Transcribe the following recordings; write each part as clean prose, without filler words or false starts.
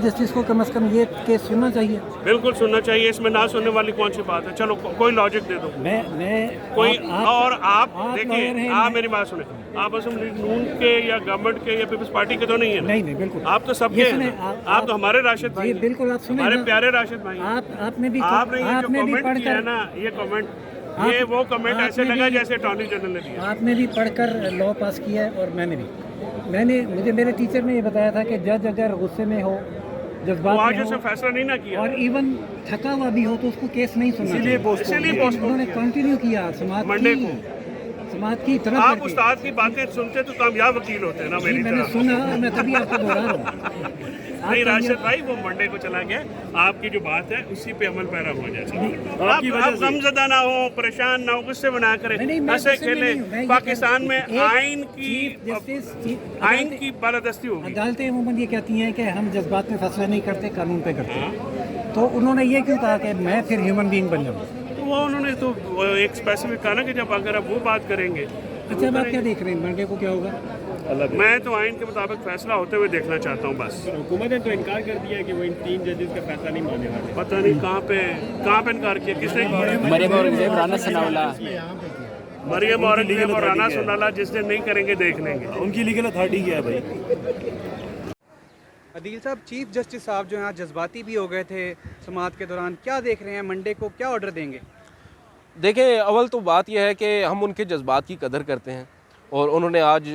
Justice को कम से कम ये केस सुनना चाहिए। बिल्कुल सुनना चाहिए, इसमें ना सुनने वाली कौन सी बात है। चलो कोई लॉजिक दे दो। मैं कोई आप आप lawyer देखिए, हैं, आप मेरी बात सुने, आप असम लीग नून के या गवर्नमेंट के या पीपल्स पार्टी के तो नहीं है ना? नहीं बिल्कुल, आप तो सबके ये हैं सुने, ना। आप तो हमारे राशिद भाई हैं। बिल्कुल आप सुने हमारे ना। प्यारे राशिद भाई हैं। आपने भी आपने ये जो कमेंट किया पढ़कर है ना, ये कमेंट, ये वो कमेंट ऐसे लगा जैसे अटॉर्नी जनरल ने दिया। आपने भी पढ़कर लॉ पास किया है और मैंने मुझे मेरे टीचर ने ये बताया था कि जज अगर गुस्से में हो, जज्बात वो आज में उसने हो फैसला नहीं ना किया और इवन थका हुआ भी हो तो उसको केस नहीं सुनना इसीलिए चाहिए। पोस्टपोन उन्होंने कंटिन्यू किया मंडे को। समाज की तरफ आप करके। उस्ताद की बातें सुनते तो कामयाब वकील होते हैं ना मेरी मैंने तरह। सुना और मैं तभी आपको दोहरा रहा हूँ। नहीं राशिद भाई, वो मंडे को चला गया। आपकी जो बात है उसी पे अमल पैरा हो जाए। आप गमज़दा ना हो, परेशान ना हो, गुस्से में ना करें, हंसे खेले। पाकिस्तान में आइन की बालादस्ती होगी। अदालतें अमूमन ये कहती हैं कि हम जज्बात में फैसला नहीं करते, कानून पे करते हैं। तो उन्होंने ये क्यों कहा कि मैं फिर ह्यूमन बीइंग बन जाऊँ? तो वो उन्होंने तो एक स्पेसिफिक कहा ना कि जब अगर आप वो बात करेंगे। अच्छा, अब आप क्या देख रहे हैं, मंडे को क्या होगा? मैं तो आइन के मुताबिक फैसला होते हुए देखना चाहता हूँ बस। हुकूमत ने तो इनकार कर दिया है कि वो इन 3 जजेस का फैसला नहीं मानने वाले। पता नहीं कहाँ पे इनकार किया, किसने किया? मरियम औरंगजेब, राना सनाउल्लाह, मरियम औरंगजेब और राना सनाउल्लाह जिस दिन नहीं करेंगे देख लेंगे। उनकी लीगल अथॉरिटी क्या है भाई? अदील साहब, चीफ जस्टिस साहब जो हैं आज जज्बाती भी हो गए थे समाअत के दौरान, क्या देख रहे हैं मंडे को क्या ऑर्डर देंगे? देखिए, अव्वल तो बात यह है कि हम उनके जज्बात की कदर करते हैं और उन्होंने आज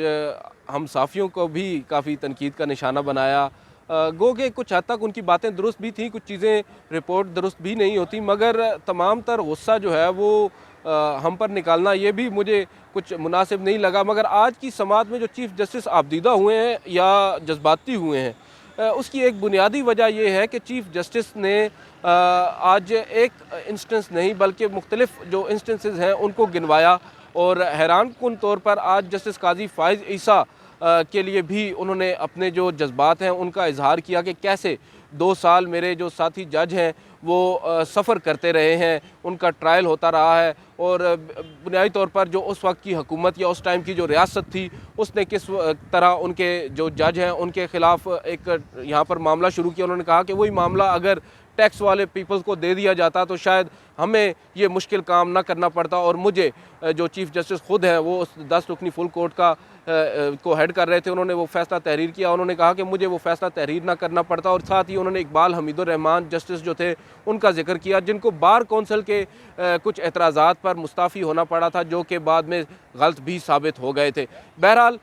हम साफ़ियों को भी काफ़ी तनकीद का निशाना बनाया। गो के कुछ हद तक उनकी बातें दुरुस्त भी थी, कुछ चीज़ें रिपोर्ट दुरुस्त भी नहीं होती, मगर तमाम तर गुस्सा जो है वो हम पर निकालना ये भी मुझे कुछ मुनासिब नहीं लगा। मगर आज की समाअत में जो चीफ़ जस्टिस आबदीदा हुए हैं या जज्बाती हुए हैं, उसकी एक बुनियादी वजह यह है कि चीफ़ जस्टिस ने आज एक इंस्टेंस नहीं बल्कि मुख्तलिफ जो इंस्टेंसेस हैं उनको गिनवाया और हैरान कुन तौर पर आज जस्टिस काजी फ़ाइज़ ईसा के लिए भी उन्होंने अपने जो जज्बात हैं उनका इजहार किया कि कैसे 2 साल मेरे जो साथी जज हैं वो सफ़र करते रहे हैं, उनका ट्रायल होता रहा है और बुनियादी तौर पर जो उस वक्त की हुकूमत या उस टाइम की जो रियासत थी उसने किस तरह उनके जो जज हैं उनके ख़िलाफ़ एक यहाँ पर मामला शुरू किया। उन्होंने कहा कि वही मामला अगर टैक्स वाले पीपल्स को दे दिया जाता तो शायद हमें ये मुश्किल काम ना करना पड़ता और मुझे जो चीफ़ जस्टिस ख़ुद हैं वो उस 10 रुकनी फुल कोर्ट का को हेड कर रहे थे, उन्होंने वो फ़ैसला तहरीर किया। उन्होंने कहा कि मुझे वो फ़ैसला तहरीर ना करना पड़ता और साथ ही उन्होंने इकबाल हमीदुर रहमान जस्टिस जो थे उनका जिक्र किया जिनको बार कौंसिल के कुछ एतराज़ात पर मुस्ताफ़ी होना पड़ा था जो कि बाद में गलत भी साबित हो गए थे। बहरहाल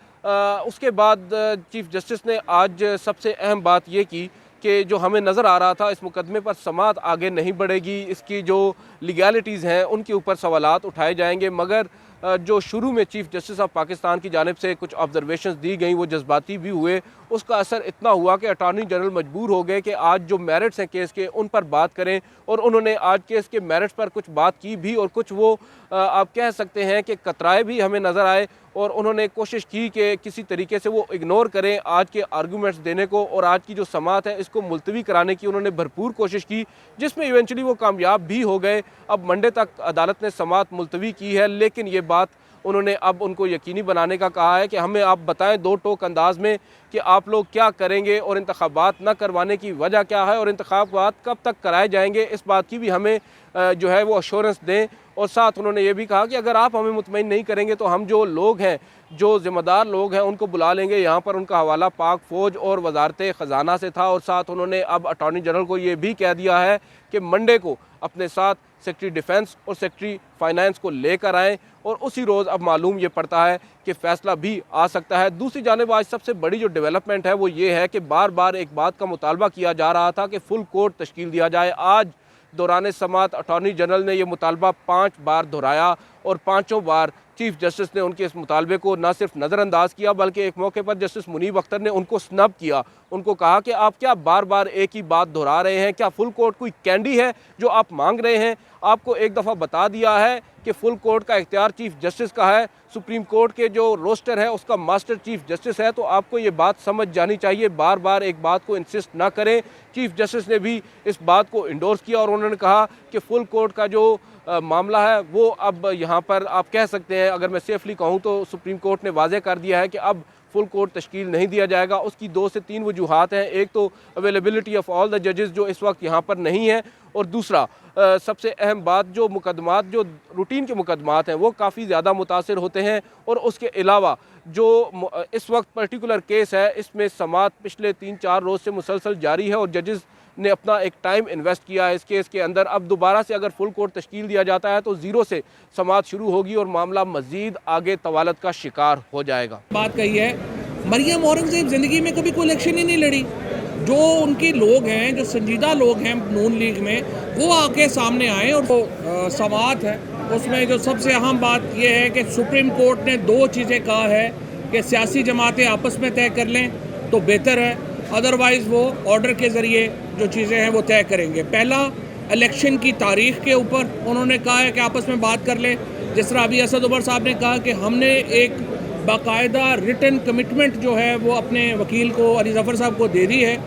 उसके बाद चीफ़ जस्टिस ने आज सबसे अहम बात ये की कि जो हमें नज़र आ रहा था इस मुकदमे पर समाअत आगे नहीं बढ़ेगी, इसकी जो लीगैलिटीज़ हैं उनके ऊपर सवालात उठाए जाएंगे, मगर जो शुरू में चीफ़ जस्टिस ऑफ पाकिस्तान की जानिब से कुछ ऑब्जर्वेशंस दी गई वो जज्बाती भी हुए, उसका असर इतना हुआ कि अटॉर्नी जनरल मजबूर हो गए कि आज जो मेरिट्स हैं केस के उन पर बात करें और उन्होंने आज केस के मेरिट्स पर कुछ बात की भी और कुछ वो आप कह सकते हैं कि कतराए भी हमें नज़र आए और उन्होंने कोशिश की कि किसी तरीके से वो इग्नोर करें आज के आर्गूमेंट्स देने को और आज की जो समाअत है इसको मुलतवी कराने की उन्होंने भरपूर कोशिश की जिसमें इवेंचुअली वो कामयाब भी हो गए। अब मंडे तक अदालत ने समाअत मुलतवी की है, लेकिन ये बात उन्होंने अब उनको यकीनी बनाने का कहा है कि हमें आप बताएं 2 टोक अंदाज में कि आप लोग क्या करेंगे और इंतखाबात न करवाने की वजह क्या है और इंतखाबात कब तक कराए जाएंगे, इस बात की भी हमें जो है वो अश्योरेंस दें। और साथ उन्होंने ये भी कहा कि अगर आप हमें मुतमईन नहीं करेंगे तो हम जो लोग हैं, जो ज़िम्मेदार लोग हैं उनको बुला लेंगे। यहाँ पर उनका हवाला पाक फ़ौज और वजारत ख़जाना से था और साथ उन्होंने अब अटॉर्नी जनरल को ये भी कह दिया है कि मंडे को अपने साथ सेक्रेटरी डिफेंस और सेक्रेटरी फाइनेंस को लेकर आएँ और उसी रोज़ अब मालूम ये पड़ता है कि फ़ैसला भी आ सकता है। दूसरी जानिब आज सबसे बड़ी जो डेवलपमेंट है वो ये है कि बार बार एक बात का मुतालबा किया जा रहा था कि फुल कोर्ट तश्कील दिया जाए। आज दौरान समाअत अटॉर्नी जनरल ने यह मुतालबा 5 बार दोहराया और 5 बार चीफ जस्टिस ने उनके इस मुतालबे को न सिर्फ नज़रअंदाज किया बल्कि एक मौके पर जस्टिस मुनीब अख्तर ने उनको स्नब किया। उनको कहा कि आप क्या बार बार एक ही बात दोहरा रहे हैं, क्या फुल कोर्ट कोई कैंडी है जो आप मांग रहे हैं? आपको एक दफ़ा बता दिया है कि फुल कोर्ट का इख्तियार चीफ जस्टिस का है, सुप्रीम कोर्ट के जो रोस्टर है उसका मास्टर चीफ जस्टिस है, तो आपको ये बात समझ जानी चाहिए, बार बार एक बात को इंसिस्ट ना करें। चीफ जस्टिस ने भी इस बात को इंडोर्स किया और उन्होंने कहा कि फुल कोर्ट का जो मामला है वो अब यहाँ पर आप कह सकते हैं, अगर मैं सेफली कहूँ तो सुप्रीम कोर्ट ने वाज़े कर दिया है कि अब फुल कोर्ट तश्कील नहीं दिया जाएगा। उसकी 2 से 3 वजूहात हैं। एक तो अवेलेबिलिटी ऑफ ऑल द जजेस जो इस वक्त यहाँ पर नहीं है, और दूसरा सबसे अहम बात जो मुकदमात जो रूटीन के मुकदमात हैं वो काफ़ी ज़्यादा मुतासिर होते हैं। और उसके अलावा जो इस वक्त पर्टिकुलर केस है इसमें समाअत पिछले 3-4 रोज़ से मुसलसल जारी है और जजेस ने अपना एक टाइम इन्वेस्ट किया है इस केस के अंदर। अब दोबारा से अगर फुल कोर्ट तश्कील दिया जाता है तो ज़ीरो से समाअत शुरू होगी और मामला मज़ीद आगे तवालत का शिकार हो जाएगा। बात कही है, मरियम औरंगज़ेब ज़िंदगी में कभी कोई इलेक्शन ही नहीं लड़ी। जो उनके लोग हैं, जो संजीदा लोग हैं नून लीग में, वो आके सामने आए और वो समाअत है उसमें जो सबसे अहम बात यह है कि सुप्रीम कोर्ट ने 2 चीज़ें कहा है कि सियासी जमातें आपस में तय कर लें तो बेहतर है, अदरवाइज़ वो ऑर्डर के ज़रिए जो चीज़ें हैं वो तय करेंगे। पहला, इलेक्शन की तारीख़ के ऊपर उन्होंने कहा है कि आपस में बात कर लें। जिस तरह अभी असद उमर साहब ने कहा कि हमने एक बाकायदा रिटन कमिटमेंट जो है वो अपने वकील को, अली ज़फ़र साहब को दे दी है,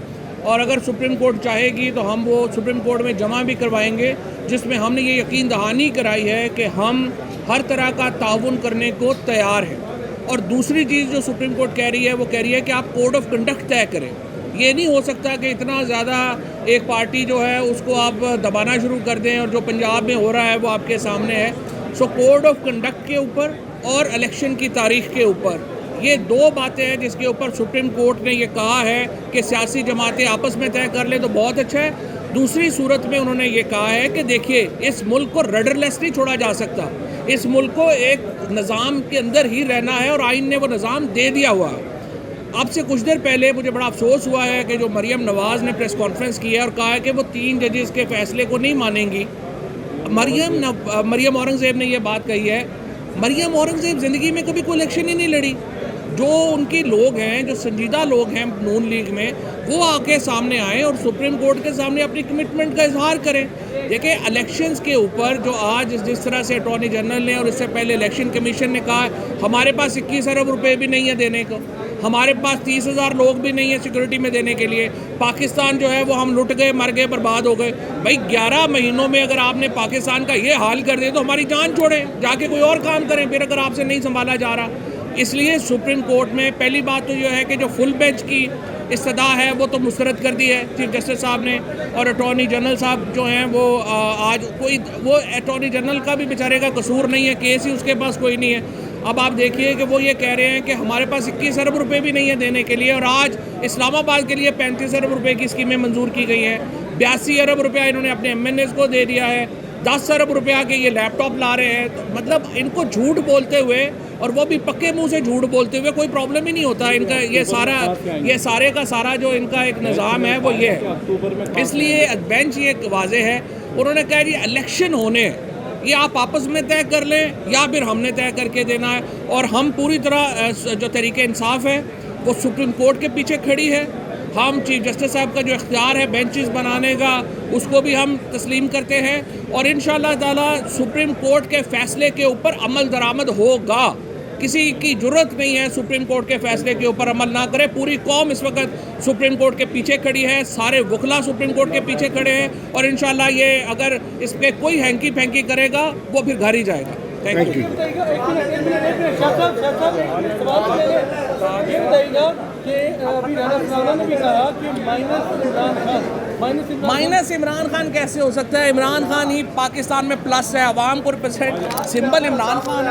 और अगर सुप्रीम कोर्ट चाहेगी तो हम वो सुप्रीम कोर्ट में जमा भी करवाएंगे, जिसमें हमने ये यकीन दहानी कराई है कि हम हर तरह का ताउन करने को तैयार हैं। और दूसरी चीज़ जो सुप्रीम कोर्ट कह रही है वो कह रही है कि आप कोड ऑफ कंडक्ट तय करें। ये नहीं हो सकता कि इतना ज़्यादा एक पार्टी जो है उसको आप दबाना शुरू कर दें, और जो पंजाब में हो रहा है वो आपके सामने है। सो कोड ऑफ कंडक्ट के ऊपर और इलेक्शन की तारीख के ऊपर ये 2 बातें हैं जिसके ऊपर सुप्रीम कोर्ट ने ये कहा है कि सियासी जमातें आपस में तय कर ले तो बहुत अच्छा है। दूसरी सूरत में उन्होंने ये कहा है कि देखिए, इस मुल्क को रडरलेस नहीं छोड़ा जा सकता, इस मुल्क को एक निज़ाम के अंदर ही रहना है और आइन ने वो निज़ाम दे दिया हुआ है। अब से कुछ देर पहले मुझे बड़ा अफसोस हुआ है कि जो मरियम नवाज़ ने प्रेस कॉन्फ्रेंस की है और कहा है कि वो 3 जजेस के फैसले को नहीं मानेंगी। मरियम औरंगज़ेब ने ये बात कही है। मरियम औरंगज़ेब ज़िंदगी में कभी कोई इलेक्शन ही नहीं लड़ी। जो उनके लोग हैं, जो संजीदा लोग हैं नून लीग में, वो आके सामने आए और सुप्रीम कोर्ट के सामने अपनी कमिटमेंट का इजहार करें। देखिए, इलेक्शंस के ऊपर जो आज जिस तरह से अटॉर्नी जनरल ने और इससे पहले इलेक्शन कमीशन ने कहा हमारे पास 21 अरब रुपए भी नहीं है देने को, हमारे पास 30,000 लोग भी नहीं है सिक्योरिटी में देने के लिए, पाकिस्तान जो है वो हम लुट गए, मर गए, बर्बाद हो गए। भाई 11 महीनों में अगर आपने पाकिस्तान का ये हाल कर दिया तो हमारी जान छोड़ें, जाके कोई और काम करें फिर, अगर आपसे नहीं संभाला जा रहा। इसलिए सुप्रीम कोर्ट में पहली बात तो यह है कि जो फुल बेंच की इस्तदा है वो तो मुस्तरद कर दी है चीफ जस्टिस साहब ने, और अटॉर्नी जनरल साहब जो हैं वो आज कोई वो अटॉर्नी जनरल का भी बेचारे का कसूर नहीं है, केस ही उसके पास कोई नहीं है। अब आप देखिए कि वो ये कह रहे हैं कि हमारे पास 21 अरब रुपए भी नहीं है देने के लिए, और आज इस्लामाबाद के लिए 35 अरब रुपए की स्कीमें मंजूर की गई हैं। 82 अरब रुपया इन्होंने अपने MNAs को दे दिया है। 10 अरब रुपया के ये लैपटॉप ला रहे हैं। तो मतलब इनको झूठ बोलते हुए, और वो भी पक्के मुंह से झूठ बोलते हुए, कोई प्रॉब्लम ही नहीं होता इनका। ये सारे का सारा जो इनका एक निज़ाम है वो ये है। इसलिए बेंच ये वाज़े है, उन्होंने कहा जी इलेक्शन होने ये आप आपस में तय कर लें या फिर हमने तय करके देना है, और हम पूरी तरह जो तरीके इंसाफ है वो सुप्रीम कोर्ट के पीछे खड़ी है। हम चीफ जस्टिस साहब का जो इख्तियार है बेंचेस बनाने का उसको भी हम तस्लीम करते हैं, और इंशाअल्लाह ताला सुप्रीम कोर्ट के फैसले के ऊपर अमल दरामद होगा। किसी की ज़रूरत नहीं है सुप्रीम कोर्ट के फैसले के ऊपर अमल ना करे। पूरी कौम इस वक्त सुप्रीम कोर्ट के पीछे खड़ी है, सारे वकला सुप्रीम कोर्ट के पीछे खड़े हैं, और इंशाअल्लाह ये अगर इस पर कोई हैंकी फैंकी करेगा वो फिर घर ही जाएगा। Thank you. Minus Imran Khan कैसे हो सकता है? इमरान खान ही पाकिस्तान में प्लस है, अवाम को रिप्रेजेंट सिंबल इमरान खान है।